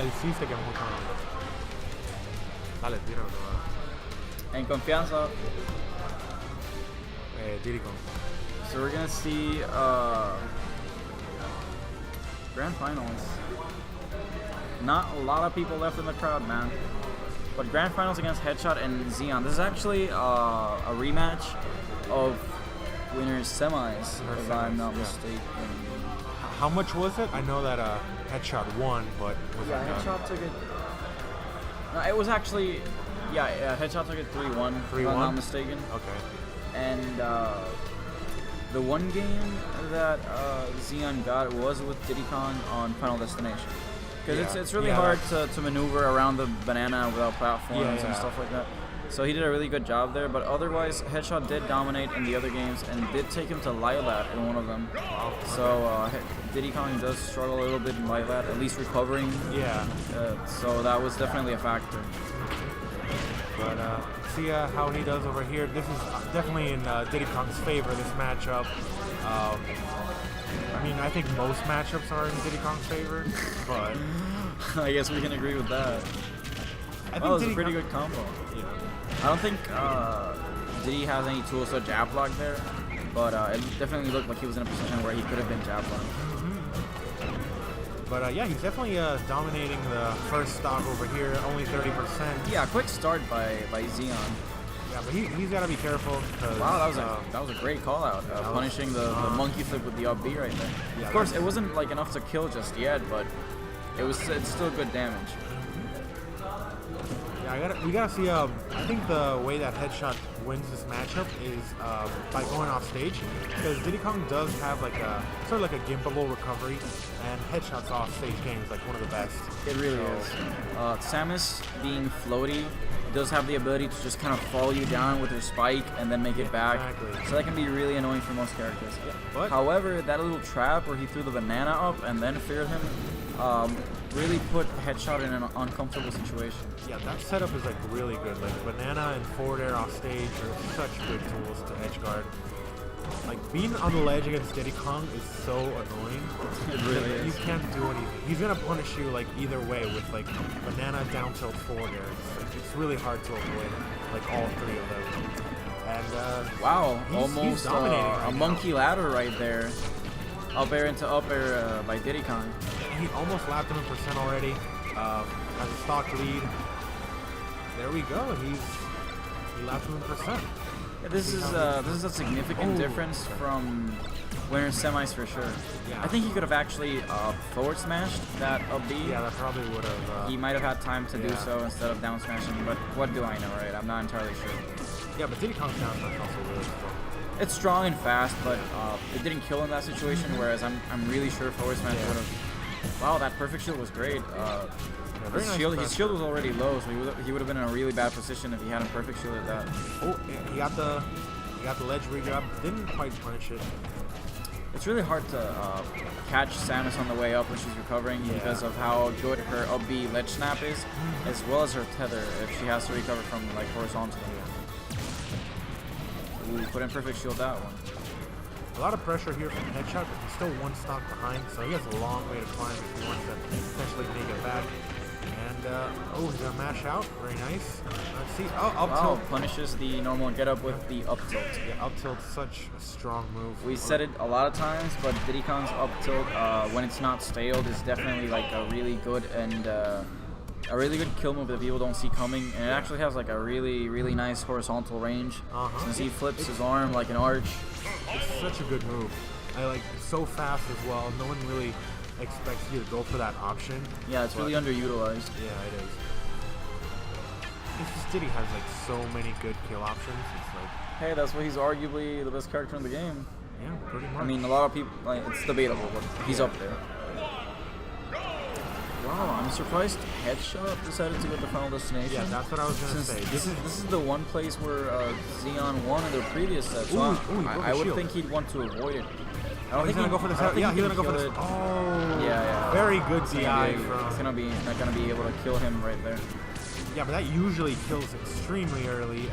El hiciste que mucho. Dale, tíralo. En confianza. Diddy Kong. So we're gonna see Grand Finals. Not a lot of people left in the crowd, man. But Grand Finals against Headshot and Xeon. This is actually a rematch of winners semis, if I'm not mistaken. How much was it? I know that Headshot won, but was Headshot took it. No, it was actually, Headshot took it 3-1. 3-1. If I'm not mistaken. Okay. And the one game that Xeon got was with Diddy Kong on Final Destination. Because it's really hard to maneuver around the banana without platforms and stuff like that. So he did a really good job there, but otherwise Headshot did dominate in the other games and did take him to Lylat in one of them. So Diddy Kong does struggle a little bit in Lylat, at least recovering. Yeah. So that was definitely a factor. But see how he does over here. This is definitely in Diddy Kong's favor, this matchup. I mean, I think most matchups are in Diddy Kong's favor, but I guess we can agree with that. I think it was a pretty good combo. Yeah. I don't think Diddy has any tools to jab block there, but it definitely looked like he was in a position where he could have been jab blocked. But yeah, he's definitely dominating the first stock over here, only 30%. Yeah, quick start by Xeon. Yeah, but he's got to be careful. Wow, that was a great call out, punishing the monkey flip with the up B right there. Yeah, of course, it wasn't like enough to kill just yet, but it's still good damage. Yeah, we gotta see. I think the way that Headshot wins this matchup is by going off stage, because Diddy Kong does have like a sort of like a gimbable recovery, and Headshot's off stage game is like one of the best. It really is. Samus being floaty does have the ability to just kind of follow you down with her spike and then make it back. Exactly. So that can be really annoying for most characters. But however, that little trap where he threw the banana up and then feared him really put Headshot in an uncomfortable situation. Yeah, that setup is like really good. Like banana and forward air off stage are such good tools to edge guard. Like being on the ledge against Diddy Kong is so annoying. It really is. You can't do anything. He's gonna punish you like either way with like banana down tilt forward air. It's really hard to avoid like all three of them. And wow, he's almost a monkey ladder right there. Up air into up air by Diddy Kong. He almost lapped him in percent already. Has a stock lead. There we go. He lapped him in percent. Yeah, this is a significant difference from winner semis for sure. Yeah. I think he could have actually forward smashed that up B. Yeah, that probably would have. He might have had time to do so instead of down smashing, but what do I know, right? I'm not entirely sure. Yeah, but Diddy Kong's down smash also really strong. It's strong and fast, but it didn't kill in that situation. Whereas I'm really sure forward smash would have. Wow, that perfect shield was great. His shield was already low, so he would have been in a really bad position if he hadn't perfect shielded that. Oh, he got the ledge regrab. Didn't quite punish it. It's really hard to catch Samus on the way up when she's recovering because of how good her up B ledge snap is, as well as her tether if she has to recover from like horizontally. Ooh, put in perfect shield that one. A lot of pressure here from Headshot, but he's still one stock behind, so he has a long way to climb if he wants to potentially make it back. And he's gonna mash out. Very nice. Let's see. Oh, up tilt. Punishes the normal get up with the up tilt. Yeah, up tilt, such a strong move. We said it a lot of times, but Diddy Kong's up tilt, when it's not staled, is definitely like a really good kill move that people don't see coming, and it actually has like a really nice horizontal range. Since he flips his arm like an arch. It's such a good move. I like it's so fast as well. No one really expects you to go for that option. Yeah, it's really underutilized. Yeah, it is. It's just Diddy has like so many good kill options. It's like, hey, that's why he's arguably the best character in the game. Yeah, pretty much. I mean, a lot of people like it's debatable, but he's up there. Wow, I'm surprised Headshot decided to go to Final Destination. Yeah, that's what I was gonna say. This is the one place where Xeon won in their previous set. So I would think he'd want to avoid it. I don't think he's gonna go for this. Yeah, he's gonna go for this. Oh, yeah. Very good DI from. It's not gonna be able to kill him right there. Yeah, but that usually kills extremely early.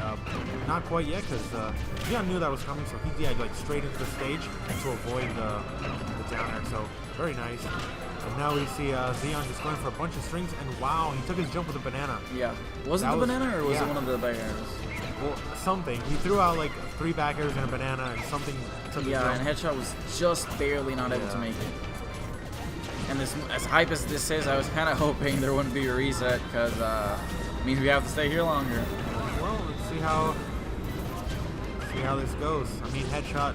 Not quite yet, because Xeon knew that was coming, so he DI'd like straight into the stage to avoid the down air. So very nice. And now we see Xeon just going for a bunch of strings, and wow, he took his jump with a banana. Yeah. Was it the banana, or was it one of the back airs? Well, something. He threw out like 3 back airs and a banana, and something took his jump. And Headshot was just barely not able to make it. And this, as hype as this is, I was kind of hoping there wouldn't be a reset, because it means we have to stay here longer. Well, let's see how this goes. I mean, Headshot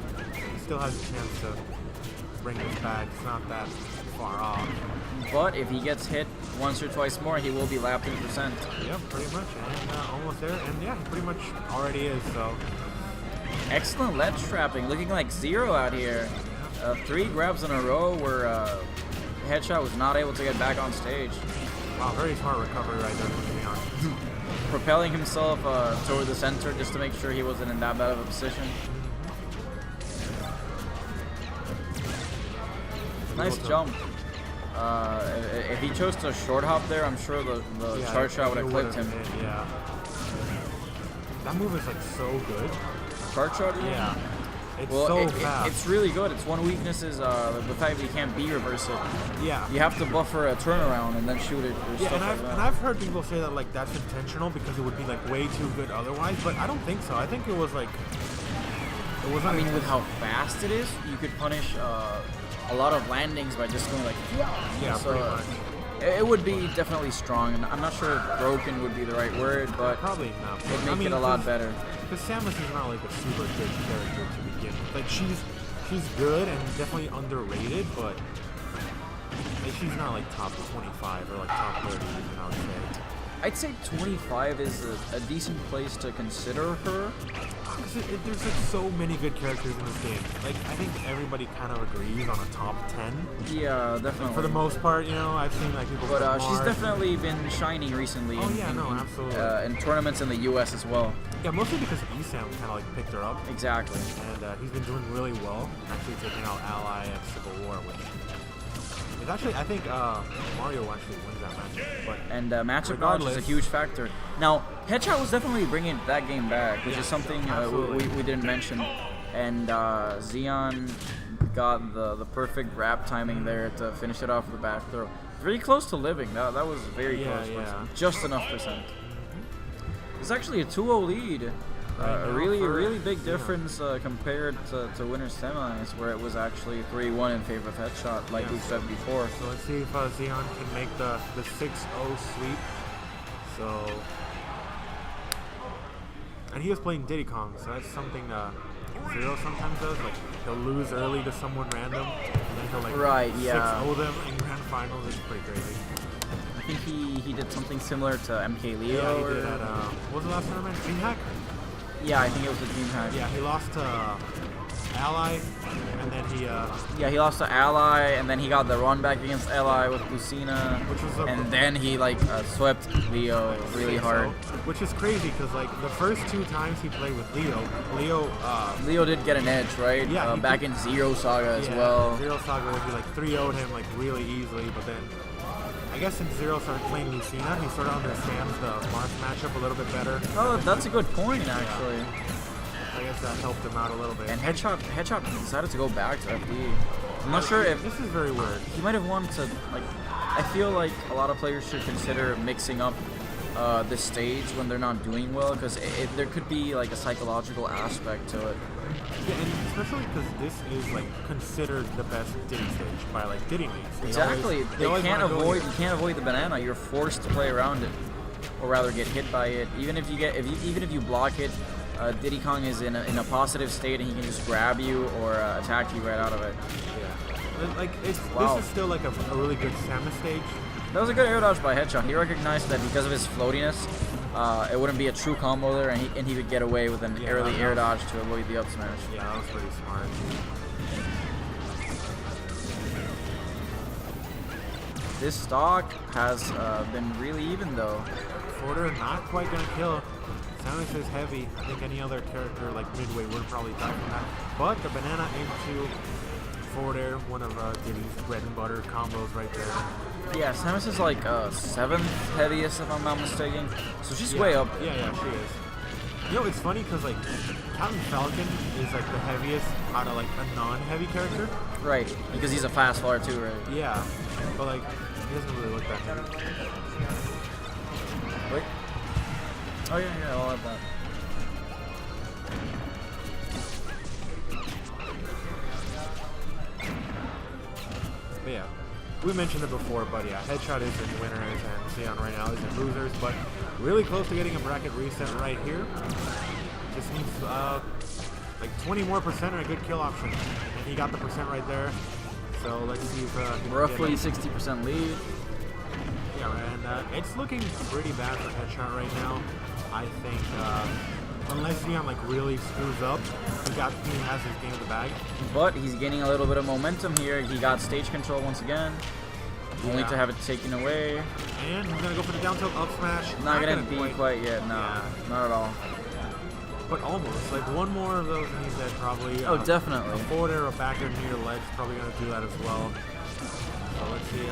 still has a chance to bring this back. It's not that far off. But if he gets hit once or twice more, he will be lapped 3%. Yep, pretty much, and almost there. And yeah, he pretty much already is. So excellent ledge trapping, looking like Zero out here. 3 grabs in a row where Headshot was not able to get back on stage. Wow, very smart recovery right there from Xeon. Propelling himself toward the center just to make sure he wasn't in that bad of a position. Nice jump. If he chose to short hop there, I'm sure the charge shot would have clipped him. Yeah. That move is like so good. Charge shot? Yeah. It's well, so fast. It's really good. Its one weakness is the fact that you can't B-reverse it. Yeah. You have to buffer a turnaround and then shoot it. Or Yeah, stuff and I've heard people say that like that's intentional because it would be like way too good otherwise, but I don't think so. I think it was like it wasn't. I mean, with how fast it is, you could punish a lot of landings by just going like yeah, so, pretty much. It would be definitely strong, and I'm not sure if broken would be the right word, but probably not. It'd make it a lot better. Because Samus is not like a super good character to begin with. Like she's good and definitely underrated, but like, she's not like top 25 or like top 30 even, I would say. I'd say 25 is a decent place to consider her. There's like so many good characters in this game. Like I think everybody kind of agrees on a top 10. Yeah, definitely. For the most part, you know, I've seen like people. But she's definitely been shining recently. Oh yeah, no, absolutely. In tournaments in the U.S. as well. Yeah, mostly because Xeon kind of like picked her up. Exactly. And he's been doing really well, actually taking out Ally and Civil War, which is actually, I think Mario actually wins that match. But and matchup knowledge is a huge factor. Now, Headshot was definitely bringing that game back, which is something we didn't mention. And Xeon got the perfect grab timing there to finish it off with the back throw. Very close to living. That was very close. Yeah. Just enough percent. It's actually a 2-0 lead. A really big difference compared to winner semis, where it was actually 3-1 in favor of Headshot, like we said before. So let's see if Xeon can make the 6-0 sweep. So, and he was playing Diddy Kong, so that's something Zero sometimes does. Like he'll lose early to someone random, and then he'll like 6-0 them in grand finals. It's pretty crazy. I think he did something similar to MK Leo. Yeah, he did at what was the last tournament? DreamHack? Yeah, I think it was the DreamHack. Yeah, he lost to Ally, and then he yeah, he lost to Ally, and then he got the run back against Ally with Lucina, which was and then he like swept Leo really hard. Which is crazy because like the first 2 times he played with Leo did get an edge, right? Yeah, back in Zero Saga as well. Zero Saga where he like 3-0'd him like really easily, but then I guess since Zero started playing Lucina, he sort of understands the Mars matchup a little bit better. Oh, that's a good point, actually. I guess that helped him out a little bit. And Headshot decided to go back to FD. I'm not sure if... This is very weird. He might have wanted to, like... I feel like a lot of players should consider mixing up this stage when they're not doing well, because there could be like a psychological aspect to it. Yeah, and especially because this is like considered the best Diddy stage by like Diddy mates. Exactly. You can't avoid the banana. You're forced to play around it, or rather get hit by it. Even if you block it, Diddy Kong is in a positive state and he can just grab you or attack you right out of it. Yeah. Like this is still like a really good Samus stage. That was a good air dodge by Headshot. He recognized that because of his floatiness, it wouldn't be a true combo there, and he would get away with an early air dodge to avoid the up smash. Yeah, that was pretty smart. This stock has been really even though. Forder not quite gonna kill. Samus is heavy. I think any other character like midway would probably die from that. But the banana into forward air, one of Diddy's bread and butter combos right there. Yeah, Samus is like 7th heaviest if I'm not mistaken. So she's way up. Yeah, she is. You know, it's funny because like Captain Falcon is like the heaviest out of like a non-heavy character. Right, because he's a fast flyer too, right? Yeah, but like he doesn't really look that heavy. Wait. Oh yeah, I'll have that. But yeah, we mentioned it before, but yeah, Headshot is in winners and Xeon right now is in losers, but really close to getting a bracket reset right here. Just needs like 20 more % and a good kill option, and he got the percent right there. So let's see if roughly 60% lead. Yeah, and it's looking pretty bad for Headshot right now. I think unless Xeon like really screws up, he has his game in the bag. But he's gaining a little bit of momentum here. He got stage control once again, only to have it taken away. And he's gonna go for the down tilt up smash. Not gonna be quite yet, no, not at all. But almost, like one more of those and he's dead probably. Oh, definitely. A forwarder or a backer near ledge probably gonna do that as well. So let's see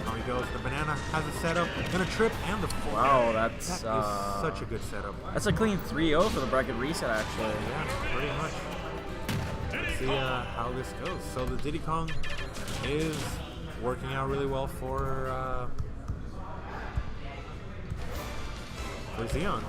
how he goes. The banana has a setup, gonna trip and the forward. Wow, that is such a good setup. That's a clean 3-0 for the bracket reset actually. Yeah, pretty much. Let's see how this goes. So the Diddy Kong is working out really well for Xeon.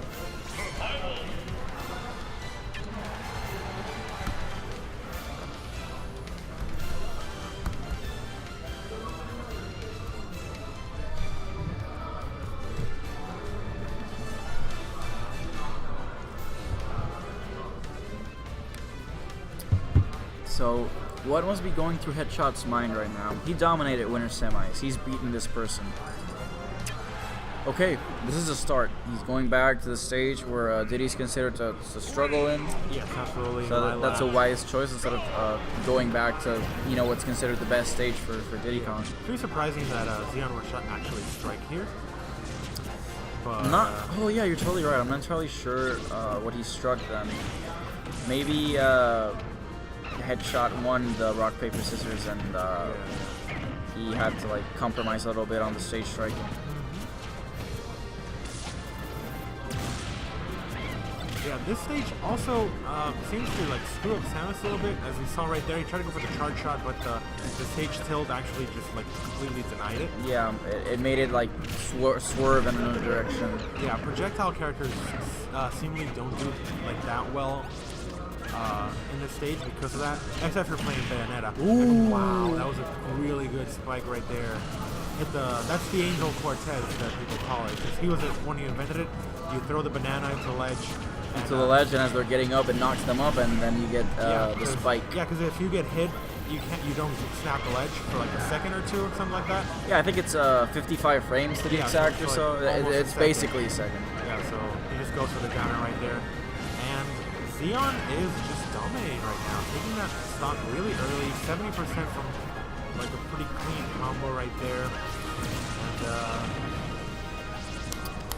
So, what must be going through Headshot's mind right now? He dominated winter semis. He's beaten this person. Okay, this is a start. He's going back to the stage where Diddy's considered to struggle in. Yes, absolutely. So that's a wise choice instead of going back to what's considered the best stage for Diddy Kong. It's pretty surprising that Xeon would actually strike here. But, oh yeah, you're totally right. I'm not entirely sure what he struck then. Maybe Headshot won the rock paper scissors and he had to like compromise a little bit on the stage striking. Yeah, this stage also seems to like screw up Samus a little bit, as we saw right there. He tried to go for the charge shot, but the stage tilt actually just like completely denied it. Yeah, it made it like swerve in another direction. Yeah, projectile characters seemingly don't do like that well in this stage because of that, except for playing Bayonetta. Ooh. Wow, that was a really good spike right there. Hit that's the Angel Cortez that people call it. He was the one who invented it. You throw the banana into the ledge. Into the ledge, and as they're getting up, it knocks them up, and then you get the spike. Yeah, because if you get hit, you don't snap the ledge for like a second or two or something like that. Yeah, I think it's 55 frames to be exact or so. It's basically a second. Yeah, so he just goes for the counter right there. And Xeon is just dominating right now, taking that stock really early, 70% from like a pretty clean combo right there.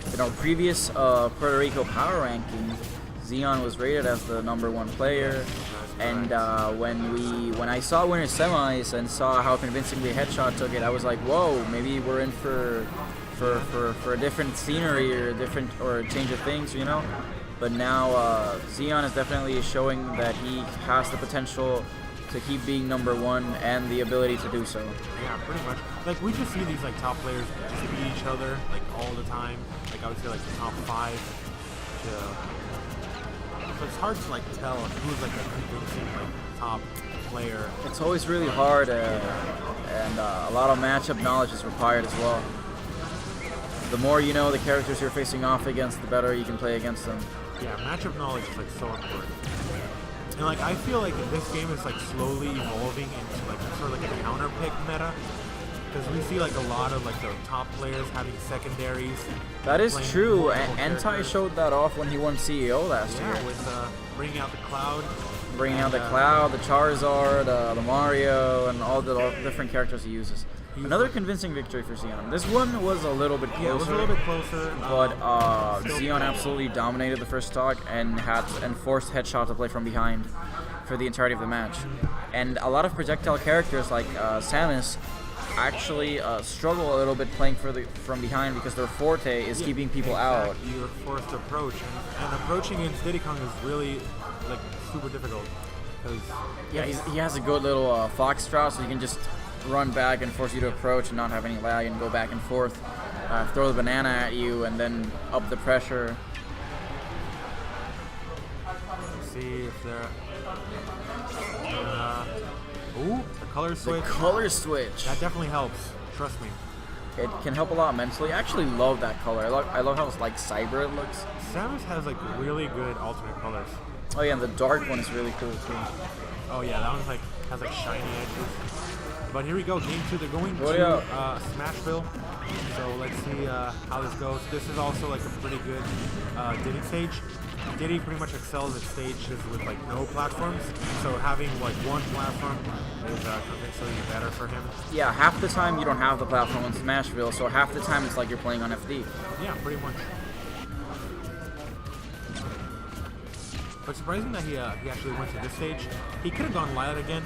And in our previous Puerto Rico power ranking, Xeon was rated as the #1 player, and when I saw winner semis and saw how convincingly Headshot took it, I was like, whoa, maybe we're in for a different scenery or a change of things, you know. But now Xeon is definitely showing that he has the potential to keep being #1 and the ability to do so. Yeah, pretty much. Like we just see these like top players just beat each other like all the time. Like I would say like the top 5. So it's hard to like tell who's like a convincing like top player. It's always really hard, and a lot of matchup knowledge is required as well. The more you know the characters you're facing off against, the better you can play against them. Yeah, matchup knowledge is like so important. And like I feel like this game is like slowly evolving into like sort of like a counter pick meta. Because we see like a lot of like the top players having secondaries. That is true, and Entai showed that off when he won CEO last year. Yeah, with bringing out the Cloud. Bringing out the Cloud, the Charizard, the Mario, and all the different characters he uses. Another convincing victory for Xeon. This one was a little bit closer. Yeah, it was a little bit closer. But Xeon absolutely dominated the first stock and forced Headshot to play from behind for the entirety of the match. And a lot of projectile characters like Samus actually struggle a little bit playing from behind because their forte is keeping people out. You're forced to approach, and approaching against Diddy Kong is really like super difficult. Yeah, he has a good little foxtrot, so you can just run back and force you to approach and not have any lag and go back and forth. Throw the banana at you and then up the pressure. Let's see if they're... ooh, the color switch. The color switch. That definitely helps. Trust me. It can help a lot mentally. I actually love that color. I love how it's like cyber it looks. Samus has like really good alternate colors. Oh yeah, and the dark one is really cool too. Oh yeah, that one's like has like shiny edges. But here we go, game 2. They're going to Smashville. So let's see how this goes. This is also like a pretty good Diddy stage. Diddy pretty much excels at stages with like no platforms. So having like one platform is convincingly better for him. Yeah, half the time you don't have the platform on Smashville, so half the time it's like you're playing on FD. Yeah, pretty much. But surprising that he actually went to this stage. He could have gone Light again.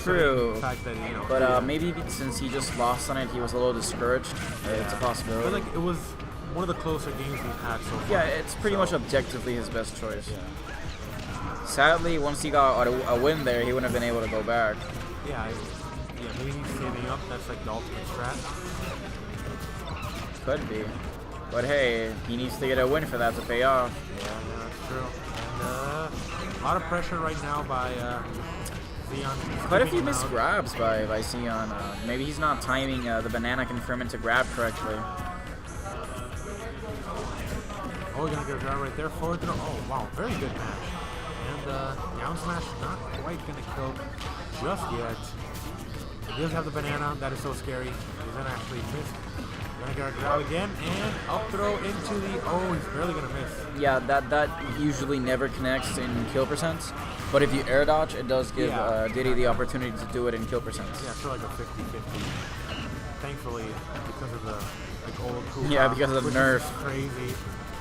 True. The fact that, you know, but maybe since he just lost on it, he was a little discouraged. It's a possibility. But like it was one of the closer games we've had so far. Yeah, it's pretty much objectively his best choice. Yeah. Sadly, once he got a win there, he wouldn't have been able to go back. Yeah, maybe he's saving up. That's like the ultimate strat. Could be. But hey, he needs to get a win for that to pay off. Yeah, that's true. And a lot of pressure right now by Xeon. Quite a few missed grabs by Xeon. Maybe he's not timing the banana confirmant to grab correctly. Oh, we're gonna get a grab right there. Forward throw. Oh, wow, very good match. And down smash not quite gonna kill just yet. He does have the banana. That is so scary. He's gonna actually miss. Gonna get a grab again and up throw into the. Oh, he's barely gonna miss. Yeah, that usually never connects in kill percents. But if you air dodge, it does give Diddy the opportunity to do it in kill percents. Yeah, so like a 50-50. Thankfully, because of the like old cool. Yeah, because of the nerf. Crazy.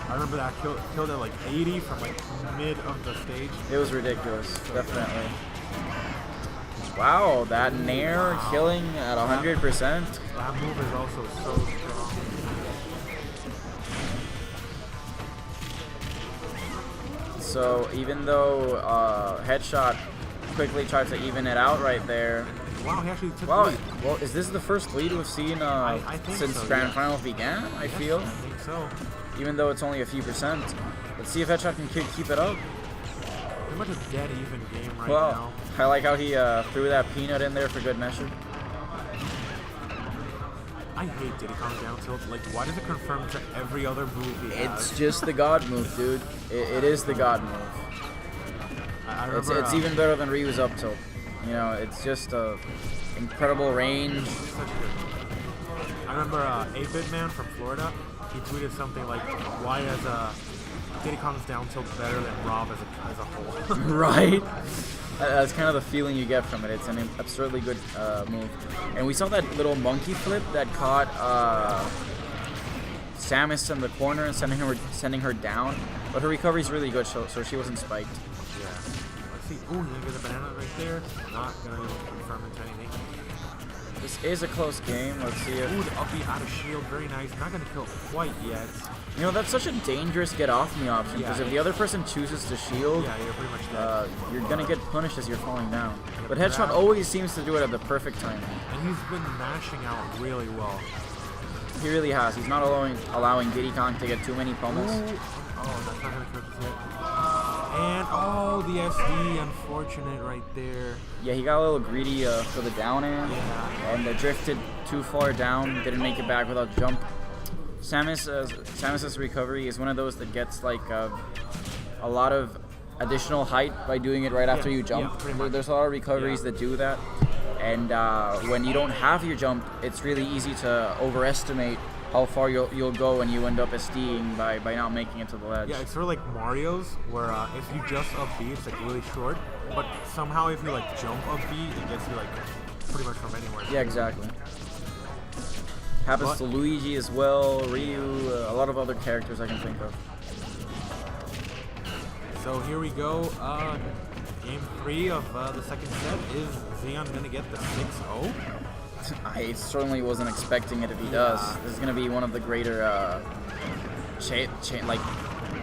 I remember that killed at like 80 from like mid of the stage. It was ridiculous, so definitely. Wow, that Nair killing at 100%. That move is also so strong. So even though Headshot quickly tried to even it out right there. Wow, he actually took the lead. Well, is this the first lead we've seen since so, Grand Finals began? I feel. I think so. Even though it's only a few percent. Let's see if Headshot can keep it up. Pretty much a dead even game right now. I like how he threw that peanut in there for good measure. I hate Diddy Kong down tilt. Like, why does it confirm to every other move he has? It's just the God move, dude. It is the God move. I remember, it's even better than Ryu's up tilt. You know, it's just a incredible range. Such good. I remember 8-Bit Man from Florida. He tweeted something like, "Why is Diddy Kong's down tilt better than Rob as a whole?" Right. That's kind of the feeling you get from it. It's an absurdly good move. And we saw that little monkey flip that caught Samus in the corner and sending her down. But her recovery is really good, so she wasn't spiked. Yeah. Let's see. Ooh, you get a banana right there. Not gonna confirm into anything. This is a close game. Let's see if... Ooh, the uppie out of shield. Very nice. Not gonna kill quite yet. You know, that's such a dangerous get off me option, because if the other person chooses to shield, you're pretty much dead. You're gonna get punished as you're falling down. But Headshot always seems to do it at the perfect time. And he's been mashing out really well. He really has. He's not allowing Diddy Kong to get too many pummels. Ooh. Oh, that's not gonna kill this yet. And oh, the SD, unfortunate right there. Yeah, he got a little greedy for the down air, and drifted too far down. Didn't make it back without jump. Samus's recovery is one of those that gets like a lot of additional height by doing it right after you jump. There's a lot of recoveries that do that, and when you don't have your jump, it's really easy to overestimate how far you'll go and you end up SDing by not making it to the ledge. Yeah, it's sort of like Mario's, where if you just up B, it's like really short, but somehow if you like jump up B, it gets you like pretty much from anywhere. Yeah, exactly. Happens to Luigi as well, Ryu, a lot of other characters I can think of. So here we go. Game 3 of the second set. Is Xeon gonna get the 6-0? I certainly wasn't expecting it if he does. This is going to be one of the greater like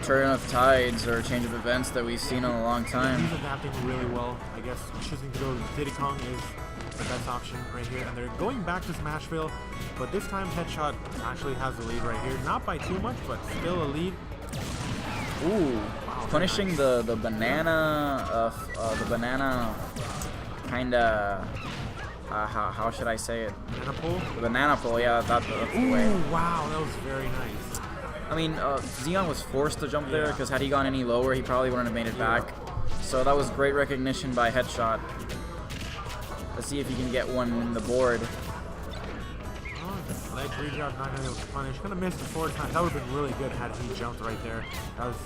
turn of tides or change of events that we've seen in a long time. He's adapting really well. I guess choosing to go with Diddy Kong is the best option right here. And they're going back to Smashville, but this time Headshot actually has the lead right here. Not by too much, but still a lead. Ooh, Wow, punishing nice. the banana, kind of, how should I say it? Banana pull. The banana pull, yeah, that's the way. Ooh, wow, that was very nice. I mean, Xeon was forced to jump there Yeah. because had he gone any lower, he probably wouldn't have made it back. So that was great recognition by Headshot. Let's see if he can get one in the board. Leg rejob, not gonna be able to punish. Gonna miss the forward time. That would have been really good had he jumped right there. That was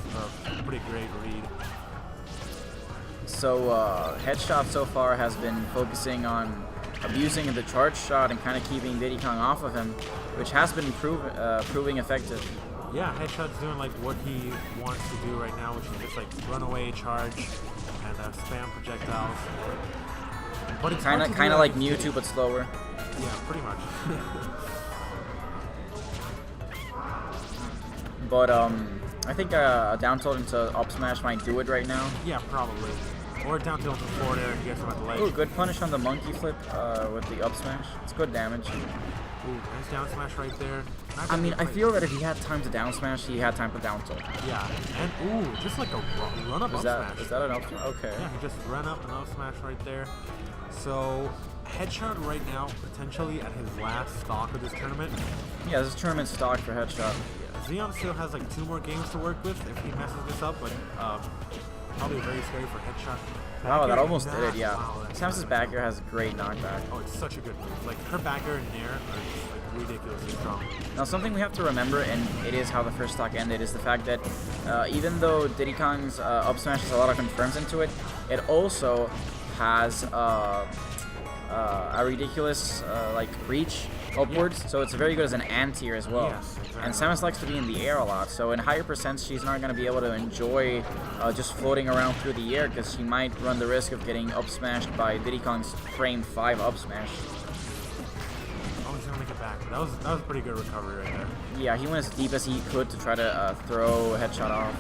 a pretty great read. So Headshot so far has been focusing on abusing the charge shot and kind of keeping Diddy Kong off of him, which has been proving effective. Yeah, Headshot's doing like what he wants to do right now, which is just like run away, charge, and spam projectiles. But it's Kind hard to do of that like with Diddy. Mewtwo, but slower. Yeah, pretty much. But I think a down tilt into up smash might do it right now. Yeah, probably. Or down tilt to forward air and get him at the ledge. Ooh, good punish on the monkey flip with the up smash. It's good damage. Ooh, nice down smash right there. Not I gonna mean, be I quite- feel that if he had time to down smash, he had time to down tilt. Yeah, and ooh, just like a run up Is smash. that an up smash? Okay. Yeah, he just ran up and up smash right there. So, Headshot right now, potentially at his last stock of this tournament. Yeah, this is tournament stock for Headshot. Xeon still has like 2 more games to work with if he messes this up, but probably very scary for Headshot. Wow, Back that air, almost did it, yeah. wow, that's Samus' nice. back air has great knockback. Oh, it's such a good move. Like, her back air and nair are just like ridiculously strong. Now, something we have to remember, and it is how the first stock ended, is the fact that even though Diddy Kong's up smash has a lot of confirms into it, it also has a ridiculous like reach upwards, so it's very good as an anti-air as well. Yes, exactly. And Samus likes to be in the air a lot, so in higher percents she's not going to be able to enjoy just floating around through the air because she might run the risk of getting up smashed by Diddy Kong's frame 5 up smash. Oh, he's gonna make it back. That was a pretty good recovery right there. Yeah, he went as deep as he could to try to throw Headshot off.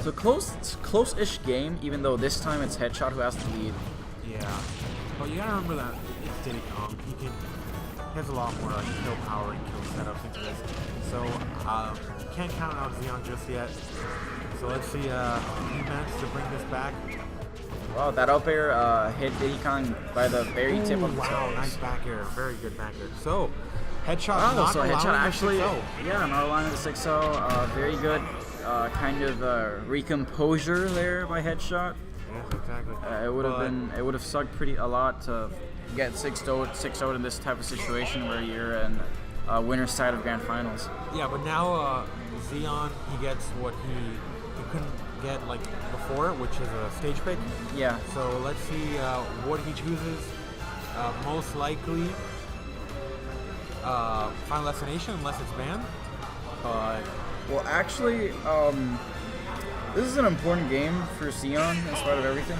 So close-ish game, even though this time it's Headshot who has the lead. Yeah, but you gotta remember that it's Diddy Kong. He has a lot more kill power and kill setups into this. So can't count out Xeon just yet. So let's see if he manages to bring this back. Wow, that up air hit Diddy Kong by the very tip Ooh, of the wow, toes. nice back air, very good back air. So Headshot Oh, not so allowing Headshot the actually, 6-0. yeah, not allowing the 6-0. Very good kind of recomposure there by Headshot. Yeah, exactly. It would have sucked a lot to get 6-0 in this type of situation where you're in winner's side of grand finals. Yeah, but now Xeon, he gets what he couldn't get like before, which is a stage pick. Yeah. So let's see what he chooses. Most likely Final Destination, unless it's banned. Well, actually, this is an important game for Xeon in spite of everything.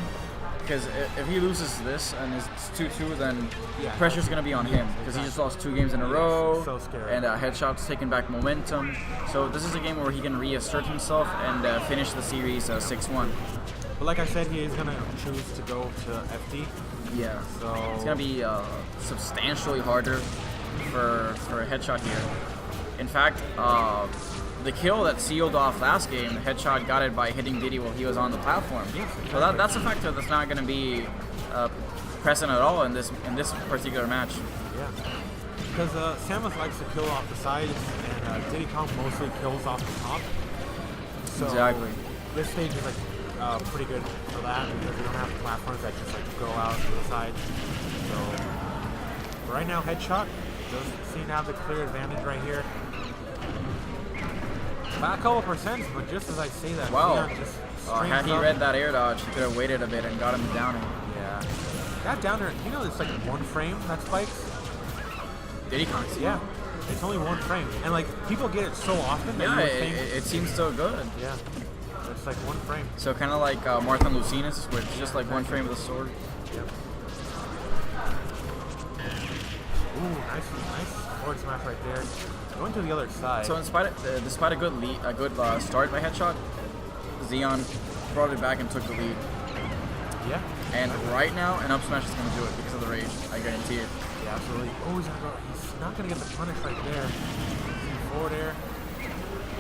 Because if he loses this and it's 2-2, then Yeah. pressure's going to be on him. Because he just lost 2 games in a row. so scary. And Headshot's taking back momentum. So this is a game where he can reassert himself and finish the series 6-1. But like I said, he is gonna choose to go to FD. Yeah. So It's going to be substantially harder for Headshot here. In fact, the kill that sealed off last game, Headshot got it by hitting Diddy while he was on the platform. Yes, So that's a factor that's not going to be present at all in this particular match. Yeah. Because Samus likes to kill off the sides, and Diddy Kong mostly kills off the top. So Exactly. This stage is like pretty good for that because we don't have platforms that just like go out to the side. So right now, Headshot doesn't seem to have the clear advantage right here. By a couple percent, but just as I say that, Wow. Xeon just Had strings he up. read that air dodge, he could have waited a bit and got him down. Yeah. That down there, you know, it's like 1 frame that spikes. Diddy Kong. Yeah. It's only 1 frame, and like people get it so often that Yeah, you would think. it seems so good. Yeah. It's like 1 frame. So kind of like Martha and Lucinus, where it's just like 1 frame with a sword. Yep. Ooh, nice forward smash right there. Going to the other side. So despite a good start by Headshot, Xeon brought it back and took the lead. Yeah. And right now, an up smash is going to do it because of the rage. I guarantee it. Yeah, absolutely. Oh, he's not going to get the punish right there. Forward air.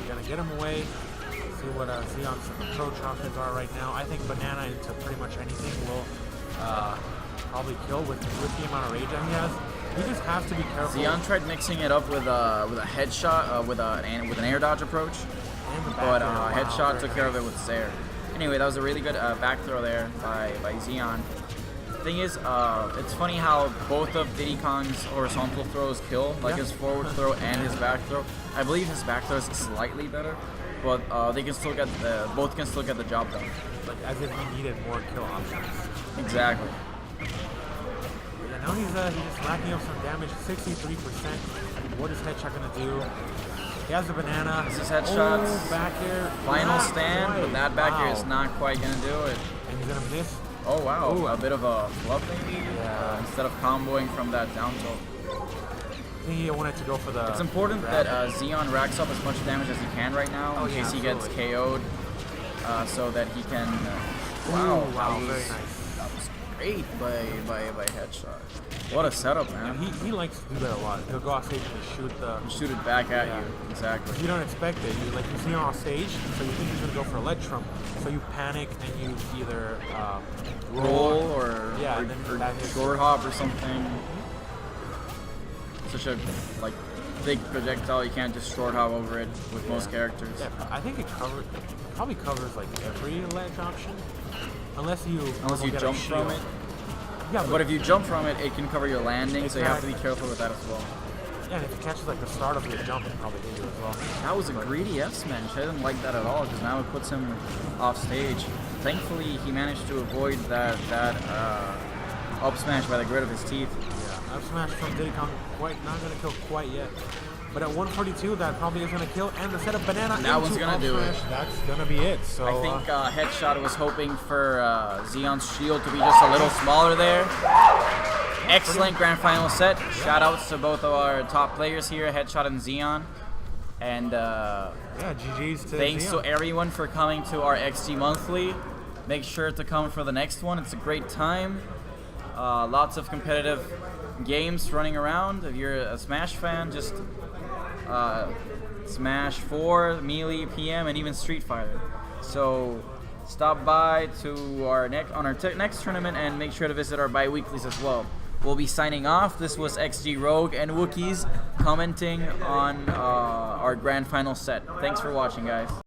Going to get him away. See what Xeon's approach options are right now. I think banana into pretty much anything will probably kill with the amount of rage that he has. He just has to be careful. Xeon tried mixing it up with a headshot, with an air dodge approach, but headshot took care of it with Zair. Anyway, that was a really good back throw there by Xeon. The thing is, it's funny how both of Diddy Kong's horizontal throws kill, like his forward throw and his back throw. I believe his back throw is slightly better, but they can still get both can still get the job done. Like as if he needed more kill options. Exactly. Yeah, now he's just racking up some damage, 63%. What is Headshot gonna do? He has the banana. This is Headshot. Oh, back air. Final stand, but that back air is not quite gonna do it. And he's gonna miss. Oh wow, Ooh. a bit of a fluff maybe? Yeah. Instead of comboing from that down tilt. I think he wanted to go for the... It's important that Xeon racks up as much damage as he can right now in case he gets KO'd, so that he can... wow, wow, that was, very nice. That was great by Headshot. What a setup, man. He likes to do that a lot. He'll go off stage and shoot it back at you. Exactly. You don't expect it. You see him on stage, so you think he's gonna go for a ledge trump. So you panic and you either roll or short hop or something. Such a big projectile, you can't just short hop over it with most characters. Yeah, I think it probably covers like every ledge option, unless you jump from it. Yeah, but if you jump from it, it can cover your landing, so you have to be careful with that as well. Yeah, and if it catches like the start of your jump, it probably hit you as well. That was a greedy F smash. I didn't like that at all because now it puts him off stage. Thankfully, he managed to avoid that up smash by the grit of his teeth. Yeah, up smash from Diddy Kong not gonna kill quite yet. But at 142, that probably is gonna kill, and the setup banana. That one's gonna do it. That's gonna be it. So I think Headshot was hoping for Xeon's shield to be just a little smaller there. Excellent grand final set. Shout outs to both of our top players here, Headshot and Xeon. And yeah, GG's to thanks Xeon. to everyone for coming to our XG Monthly. Make sure to come for the next one. It's a great time. Lots of competitive games running around. If you're a Smash fan, just Smash 4, Melee, PM, and even Street Fighter. So stop by to our next tournament and make sure to visit our bi-weeklies as well. We'll be signing off. This was XG Rogue and Wookiees commenting on our grand final set. Thanks for watching, guys.